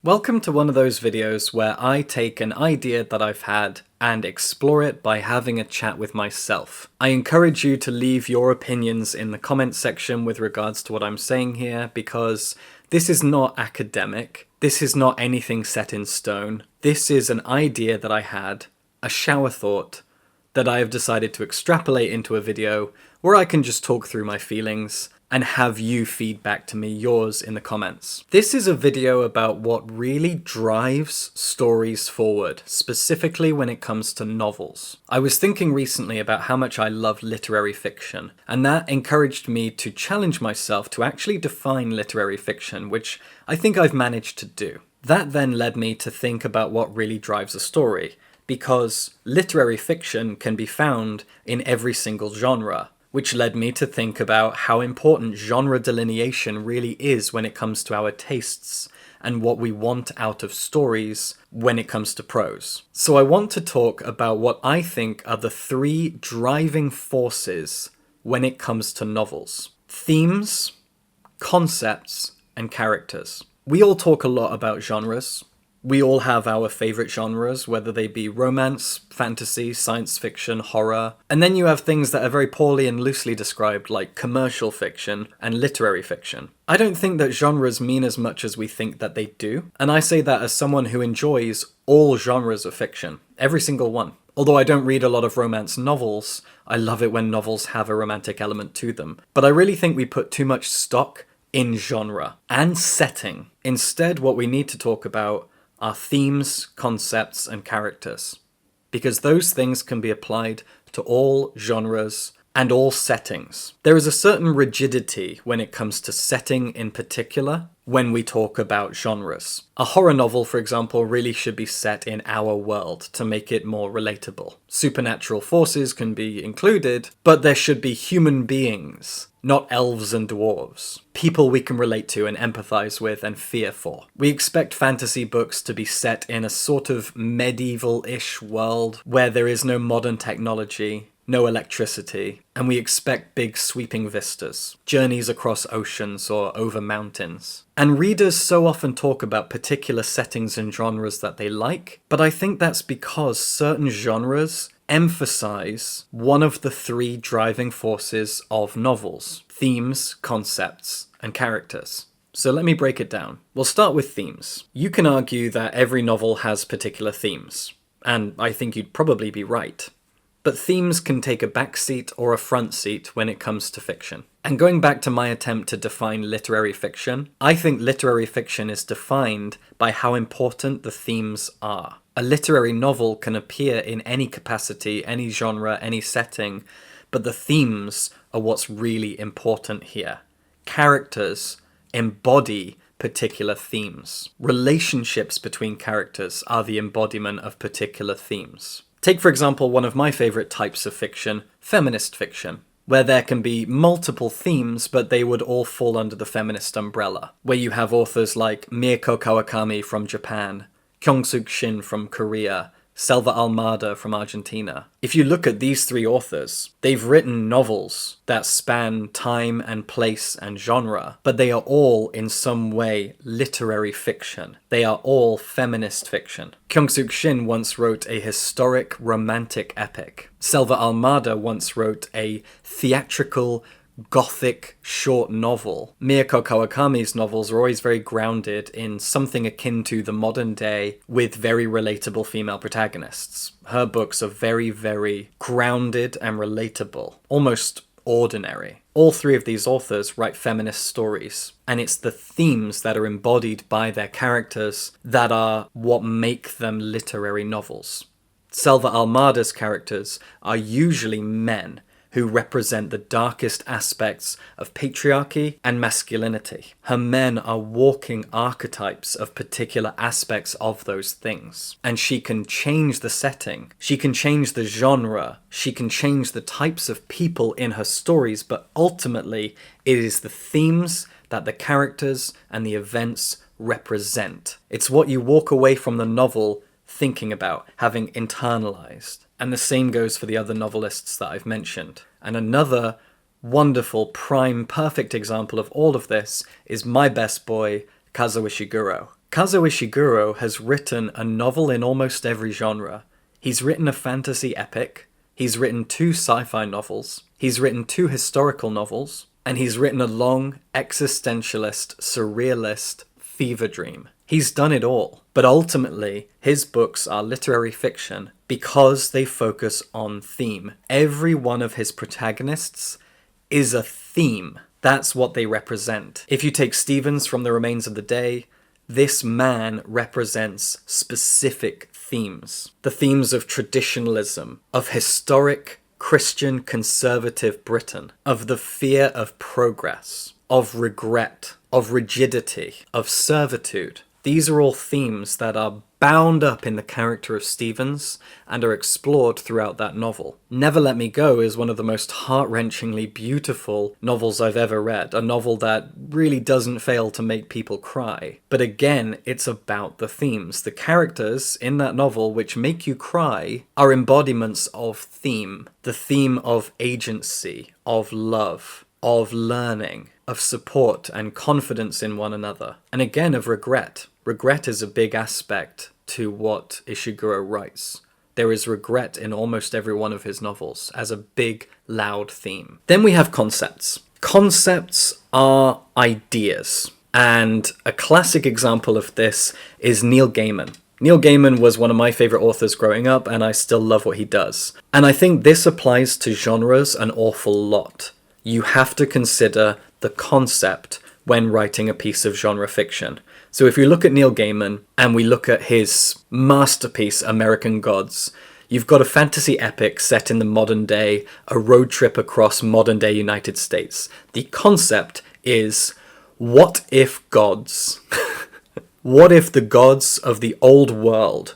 Welcome to one of those videos where I take an idea that I've had and explore it by having a chat with myself. I encourage you to leave your opinions in the comments section with regards to what I'm saying here, because this is not academic, this is not anything set in stone, this is an idea that I had, a shower thought, that I have decided to extrapolate into a video where I can just talk through my feelings and have you feed back to me yours in the comments. This is a video about what really drives stories forward, specifically when it comes to novels. I was thinking recently about how much I love literary fiction, and that encouraged me to challenge myself to actually define literary fiction, which I think I've managed to do. That then led me to think about what really drives a story, because literary fiction can be found in every single genre, which led me to think about how important genre delineation really is when it comes to our tastes and what we want out of stories when it comes to prose. So I want to talk about what I think are the three driving forces when it comes to novels: themes, concepts, and characters. We all talk a lot about genres. We all have our favorite genres, whether they be romance, fantasy, science fiction, horror. And then you have things that are very poorly and loosely described, like commercial fiction and literary fiction. I don't think that genres mean as much as we think that they do, and I say that as someone who enjoys all genres of fiction, every single one. Although I don't read a lot of romance novels, I love it when novels have a romantic element to them. But I really think we put too much stock in genre and setting. Instead, what we need to talk about are themes, concepts, and characters, because those things can be applied to all genres and all settings. There is a certain rigidity when it comes to setting in particular when we talk about genres. A horror novel, for example, really should be set in our world to make it more relatable. Supernatural forces can be included, but there should be human beings, not elves and dwarves. People we can relate to and empathize with and fear for. We expect fantasy books to be set in a sort of medieval-ish world where there is no modern technology, no electricity, and we expect big sweeping vistas, journeys across oceans or over mountains. And readers so often talk about particular settings and genres that they like, but I think that's because certain genres emphasize one of the three driving forces of novels: themes, concepts, and characters. So let me break it down. We'll start with themes. You can argue that every novel has particular themes, and I think you'd probably be right. But themes can take a backseat or a front seat when it comes to fiction. And going back to my attempt to define literary fiction, I think literary fiction is defined by how important the themes are. A literary novel can appear in any capacity, any genre, any setting, but the themes are what's really important here. Characters embody particular themes. Relationships between characters are the embodiment of particular themes. Take, for example, one of my favorite types of fiction, feminist fiction, where there can be multiple themes, but they would all fall under the feminist umbrella, where you have authors like Mieko Kawakami from Japan, Kyung-Suk Shin from Korea, Selva Almada from Argentina. If you look at these three authors, they've written novels that span time and place and genre, but they are all in some way literary fiction. They are all feminist fiction. Kyung-Suk Shin once wrote a historic romantic epic. Selva Almada once wrote a theatrical gothic short novel. Mieko Kawakami's novels are always very grounded in something akin to the modern day with very relatable female protagonists. Her books are very, very grounded and relatable, almost ordinary. All three of these authors write feminist stories, and it's the themes that are embodied by their characters that are what make them literary novels. Selva Almada's characters are usually men who represent the darkest aspects of patriarchy and masculinity. Her men are walking archetypes of particular aspects of those things. And she can change the setting, she can change the genre, she can change the types of people in her stories, but ultimately it is the themes that the characters and the events represent. It's what you walk away from the novel thinking about, having internalized. And the same goes for the other novelists that I've mentioned. And another wonderful, prime, perfect example of all of this is my best boy, Kazuo Ishiguro. Kazuo Ishiguro has written a novel in almost every genre. He's written a fantasy epic, he's written 2 sci-fi novels, he's written 2 historical novels, and he's written a long, existentialist, surrealist fever dream. He's done it all, but ultimately, his books are literary fiction because they focus on theme. Every one of his protagonists is a theme. That's what they represent. If you take Stevens from The Remains of the Day, this man represents specific themes. The themes of traditionalism, of historic Christian conservative Britain, of the fear of progress, of regret, of rigidity, of servitude. These are all themes that are bound up in the character of Stevens and are explored throughout that novel. Never Let Me Go is one of the most heart-wrenchingly beautiful novels I've ever read, a novel that really doesn't fail to make people cry. But again, it's about the themes. The characters in that novel which make you cry are embodiments of theme. The theme of agency, of love, of learning, of support and confidence in one another, and again of regret. Regret is a big aspect to what Ishiguro writes. There is regret in almost every one of his novels as a big, loud theme. Then we have concepts. Concepts are ideas, and a classic example of this is Neil Gaiman. Neil Gaiman was one of my favourite authors growing up, and I still love what he does. And I think this applies to genres an awful lot. You have to consider the concept when writing a piece of genre fiction. So if you look at Neil Gaiman and we look at his masterpiece, American Gods, you've got a fantasy epic set in the modern day, a road trip across modern day United States. The concept is, what if gods? What if the gods of the old world,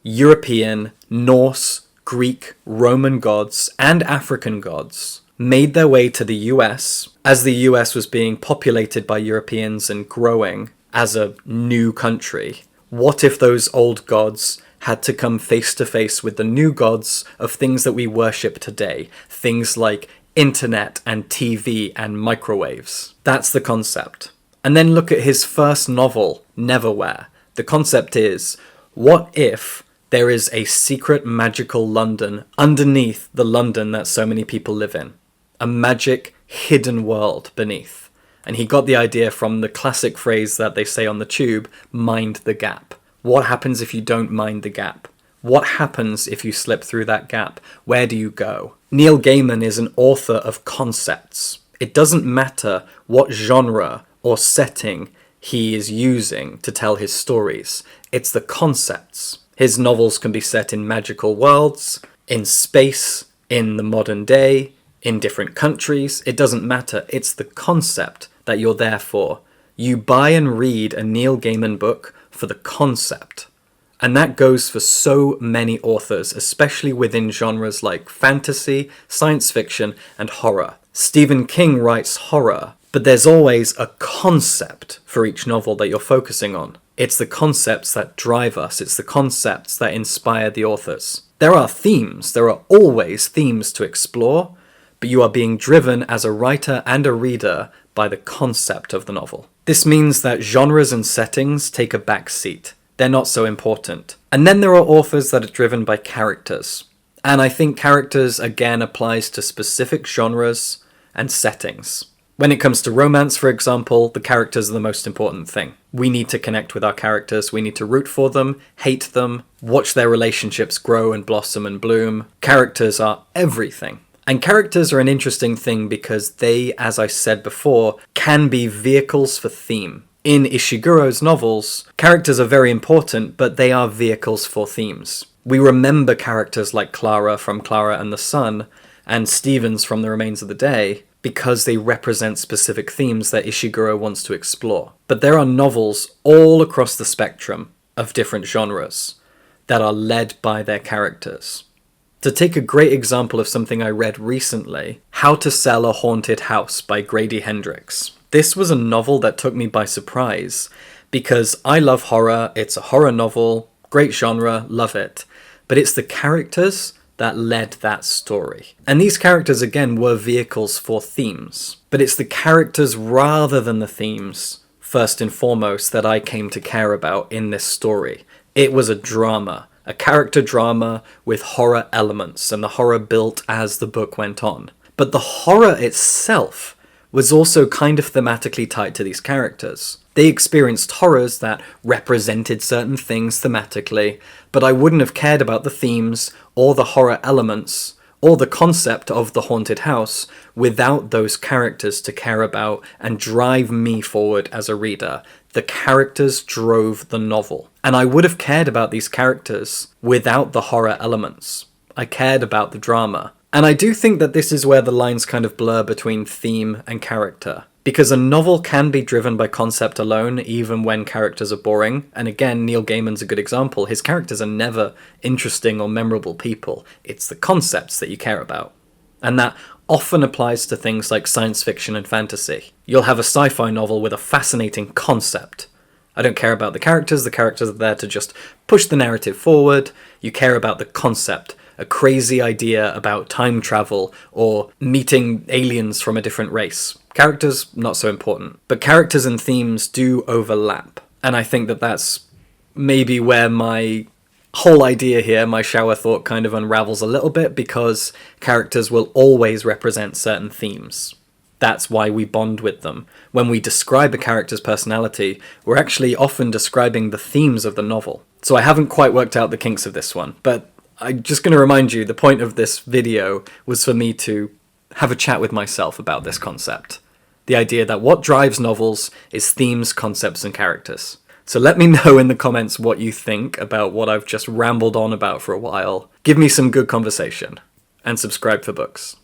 European, Norse, Greek, Roman gods, and African gods, made their way to the US as the US was being populated by Europeans and growing as a new country? What if those old gods had to come face to face with the new gods of things that we worship today? Things like internet and TV and microwaves. That's the concept. And then look at his first novel, Neverwhere. The concept is, what if there is a secret magical London underneath the London that so many people live in? A magic hidden world beneath. And he got the idea from the classic phrase that they say on the tube, mind the gap. What happens if you don't mind the gap? What happens if you slip through that gap? Where do you go? Neil Gaiman is an author of concepts. It doesn't matter what genre or setting he is using to tell his stories. It's the concepts. His novels can be set in magical worlds, in space, in the modern day, in different countries. It doesn't matter. It's the concept that you're there for. You buy and read a Neil Gaiman book for the concept. And that goes for so many authors, especially within genres like fantasy, science fiction, and horror. Stephen King writes horror, but there's always a concept for each novel that you're focusing on. It's the concepts that drive us. It's the concepts that inspire the authors. There are themes. There are always themes to explore, but you are being driven as a writer and a reader by the concept of the novel. This means that genres and settings take a back seat. They're not so important. And then there are authors that are driven by characters. And I think characters, again, applies to specific genres and settings. When it comes to romance, for example, the characters are the most important thing. We need to connect with our characters. We need to root for them, hate them, watch their relationships grow and blossom and bloom. Characters are everything. And characters are an interesting thing because they, as I said before, can be vehicles for theme. In Ishiguro's novels, characters are very important, but they are vehicles for themes. We remember characters like Clara from Clara and the Sun, and Stevens from The Remains of the Day, because they represent specific themes that Ishiguro wants to explore. But there are novels all across the spectrum of different genres that are led by their characters. To take a great example of something I read recently, How to Sell a Haunted House by Grady Hendrix. This was a novel that took me by surprise, because I love horror, it's a horror novel, great genre, love it. But it's the characters that led that story. And these characters, again, were vehicles for themes. But it's the characters rather than the themes first and foremost, that I came to care about in this story. It was a drama, a character drama with horror elements, and the horror built as the book went on. But the horror itself was also kind of thematically tied to these characters. They experienced horrors that represented certain things thematically, but I wouldn't have cared about the themes or the horror elements or the concept of the haunted house without those characters to care about and drive me forward as a reader. The characters drove the novel. And I would have cared about these characters without the horror elements. I cared about the drama. And I do think that this is where the lines kind of blur between theme and character. Because a novel can be driven by concept alone, even when characters are boring. And again, Neil Gaiman's a good example. His characters are never interesting or memorable people. It's the concepts that you care about. And that often applies to things like science fiction and fantasy. You'll have a sci-fi novel with a fascinating concept. I don't care about the characters are there to just push the narrative forward. You care about the concept. A crazy idea about time travel or meeting aliens from a different race. Characters, not so important. But characters and themes do overlap. And I think that that's maybe where my whole idea here, my shower thought, kind of unravels a little bit, because characters will always represent certain themes. That's why we bond with them. When we describe a character's personality, we're actually often describing the themes of the novel. So I haven't quite worked out the kinks of this one, but I'm just going to remind you, the point of this video was for me to have a chat with myself about this concept. The idea that what drives novels is themes, concepts, and characters. So let me know in the comments what you think about what I've just rambled on about for a while. Give me some good conversation, and subscribe for books.